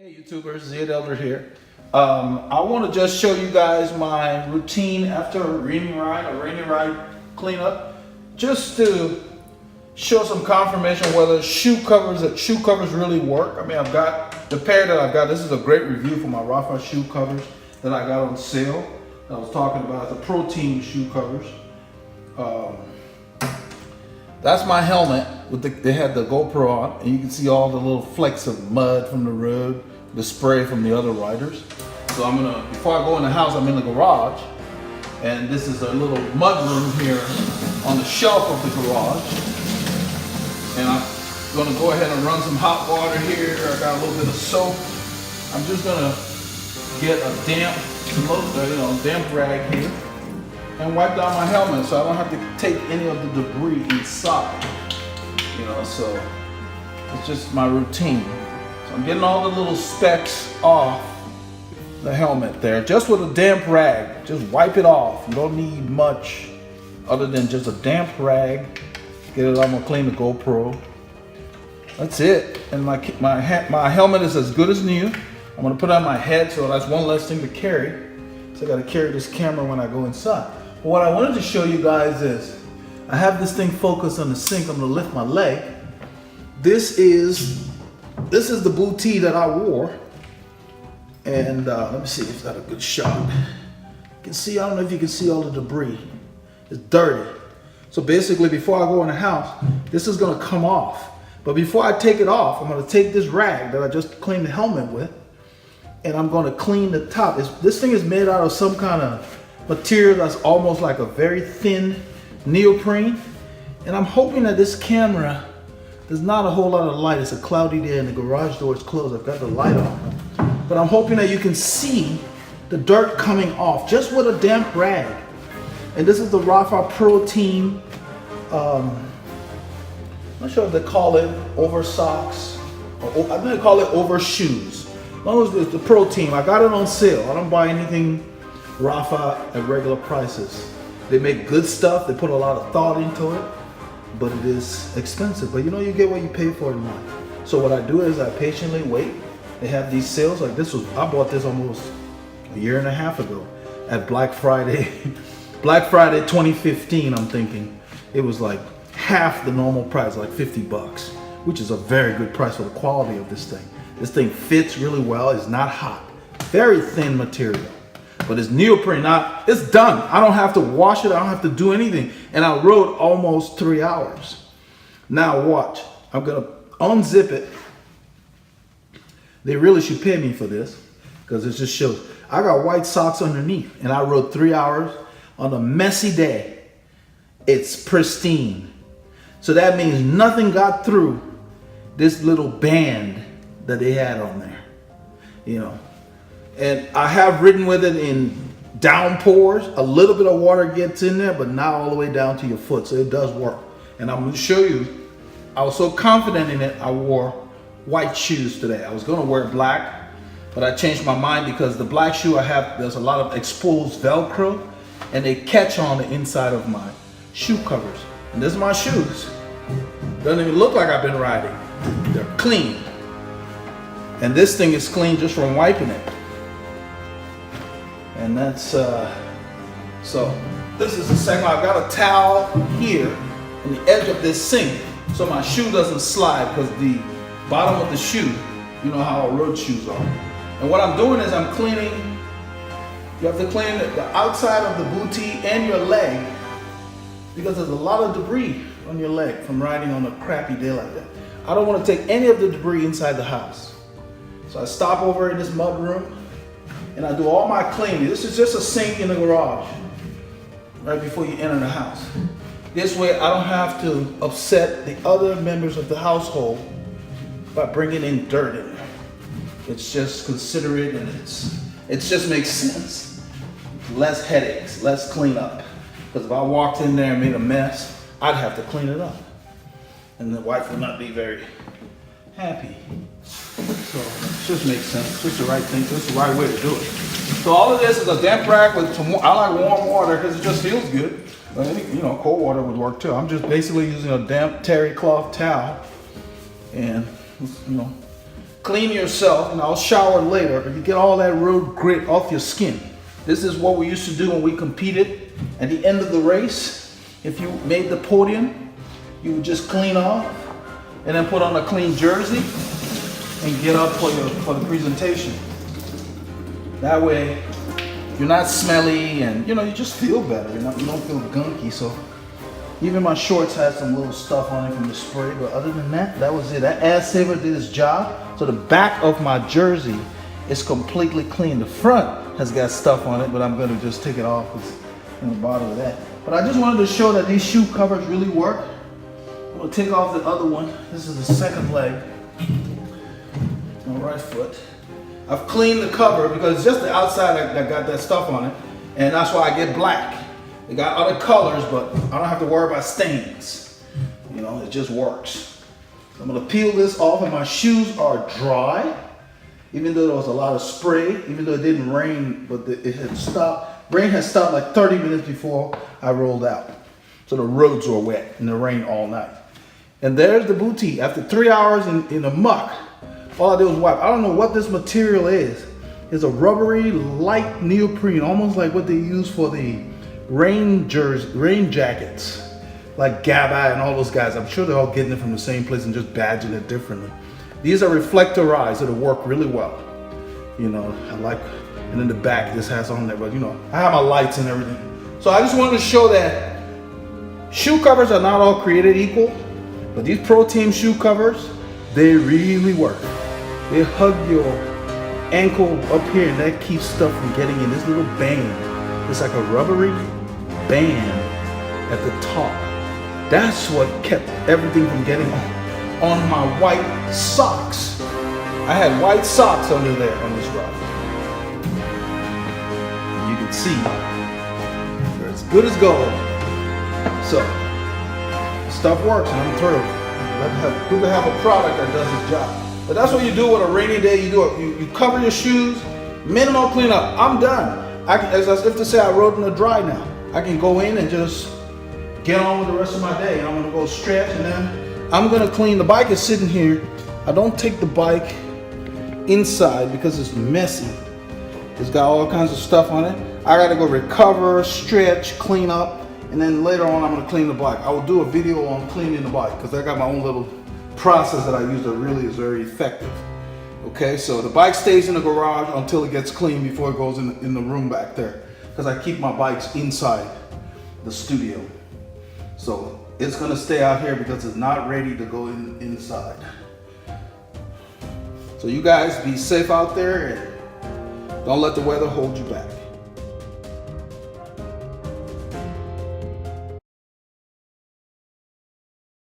Hey YouTubers, Zed Elder here. I want to just show you guys my routine after a rainy ride cleanup, just to show some confirmation whether shoe covers really work. I mean, I've got the pair that I've got. This is a great review for my Rafa shoe covers that I got on sale. That I was talking about the protein shoe covers. That's my helmet with they had the GoPro on, and you can see all the little flecks of mud from the road, the spray from the other riders. So before I go in the house, I'm in the garage, and this is a little mud room here on the shelf of the garage. And I'm gonna go ahead and run some hot water here. I got a little bit of soap. I'm just gonna get a damp rag here and wipe down my helmet so I don't have to take any of the debris inside. So it's just my routine. So I'm getting all the little specks off the helmet there, just with a damp rag. Just wipe it off. You don't need much other than just a damp rag. Get it. I'm gonna clean the GoPro. That's it. And my helmet is as good as new. I'm gonna put it on my head, so that's one less thing to carry. So I gotta carry this camera when I go inside. But what I wanted to show you guys is, I have this thing focused on the sink. I'm gonna lift my leg. This is the bootie that I wore. And let me see if that's a good shot. You can see, I don't know if you can see all the debris. It's dirty. So basically, before I go in the house, this is gonna come off. But before I take it off, I'm gonna take this rag that I just cleaned the helmet with, and I'm gonna clean the top. This thing is made out of some kind of material that's almost like a very thin neoprene. And I'm hoping that this camera, there's not a whole lot of light. It's a cloudy day and the garage door is closed. I've got the light on. But I'm hoping that you can see the dirt coming off just with a damp rag. And this is the Rafa Protein, I'm not sure if they call it over socks, or I'm gonna call it over shoes. As long as it's the Protein, I got it on sale. I don't buy anything Rafa at regular prices. They make good stuff. They put a lot of thought into it, but it is expensive. But you get what you pay for in life. So what I do is I patiently wait. They have these sales like this. I bought this almost a year and a half ago at Black Friday. Black Friday 2015, I'm thinking. It was like half the normal price, like 50 bucks, which is a very good price for the quality of this thing. This thing fits really well. It's not hot. Very thin material. But it's neoprene. Now, it's done. I don't have to wash it. I don't have to do anything. And I rode almost 3 hours. Now watch. I'm going to unzip it. They really should pay me for this, because it just shows. I got white socks underneath, and I rode 3 hours on a messy day. It's pristine. So that means nothing got through this little band that they had on there. And I have ridden with it in downpours. A little bit of water gets in there, but not all the way down to your foot. So it does work. And I'm going to show you. I was so confident in it, I wore white shoes today. I was going to wear black, but I changed my mind because the black shoe I have, there's a lot of exposed Velcro, and they catch on the inside of my shoe covers. And this is my shoes. Doesn't even look like I've been riding. They're clean. And this thing is clean just from wiping it. And that's, so this is the second one. I've got a towel here on the edge of this sink so my shoe doesn't slide, because the bottom of the shoe, you know how road shoes are. And what I'm doing is I'm cleaning, you have to clean the outside of the bootie and your leg, because there's a lot of debris on your leg from riding on a crappy day like that. I don't want to take any of the debris inside the house. So I stop over in this mud room, and I do all my cleaning. This is just a sink in the garage, right before you enter the house. This way I don't have to upset the other members of the household by bringing in dirt in there. It's just considerate, and it just makes sense. Less headaches, less cleanup. Because if I walked in there and made a mess, I'd have to clean it up. And the wife would not be very happy. So it just makes sense. It's just the right thing. It's the right way to do it. So all of this is a damp rag with some. I like warm water because it just feels good. But cold water would work too. I'm just basically using a damp terry cloth towel, and clean yourself, and I'll shower later, but you get all that road grit off your skin. This is what we used to do when we competed. At the end of the race, if you made the podium, you would just clean off and then put on a clean jersey and get up for the presentation. That way, you're not smelly, and you just feel better. You don't feel gunky. So even my shorts had some little stuff on it from the spray, but other than that, that was it. That air saver did its job. So the back of my jersey is completely clean. The front has got stuff on it, but I'm gonna just take it off in the bottom of that. But I just wanted to show that these shoe covers really work. I'm gonna take off the other one. This is the second leg. My right foot. I've cleaned the cover because it's just the outside that got that stuff on it, and that's why I get black. They got other colors, but I don't have to worry about stains. It just works. So I'm gonna peel this off, and my shoes are dry. Even though there was a lot of spray, even though it didn't rain, but it had stopped. Rain had stopped like 30 minutes before I rolled out. So the roads were wet in the rain all night. And there's the bootie. After 3 hours in the muck, all I did was wipe. I don't know what this material is. It's a rubbery, light neoprene, almost like what they use for the rain jackets, like Gabba and all those guys. I'm sure they're all getting it from the same place and just badging it differently. These are reflectorized. It'll work really well. I like, and in the back this has on there, but I have my lights and everything. So I just wanted to show that shoe covers are not all created equal, but these Pro Team shoe covers, they really work. They hug your ankle up here, and that keeps stuff from getting in. This little band, it's like a rubbery band at the top. That's what kept everything from getting on my white socks. I had white socks under there on this ride. And you can see they're as good as gold. So stuff works, and I'm thrilled. Good to have a product that does its job. But that's what you do with a rainy day. You do it. You cover your shoes, minimal cleanup. I'm done. As if to say, I rode in the dry now. I can go in and just get on with the rest of my day. I'm gonna go stretch, and then I'm gonna clean. The bike is sitting here. I don't take the bike inside because it's messy. It's got all kinds of stuff on it. I gotta go recover, stretch, clean up, and then later on I'm gonna clean the bike. I will do a video on cleaning the bike because I got my own little process that I use that really is very effective. Okay, so the bike stays in the garage until it gets clean before it goes in the room back there, because I keep my bikes inside the studio. So it's gonna stay out here because it's not ready to go inside. So you guys be safe out there, and don't let the weather hold you back.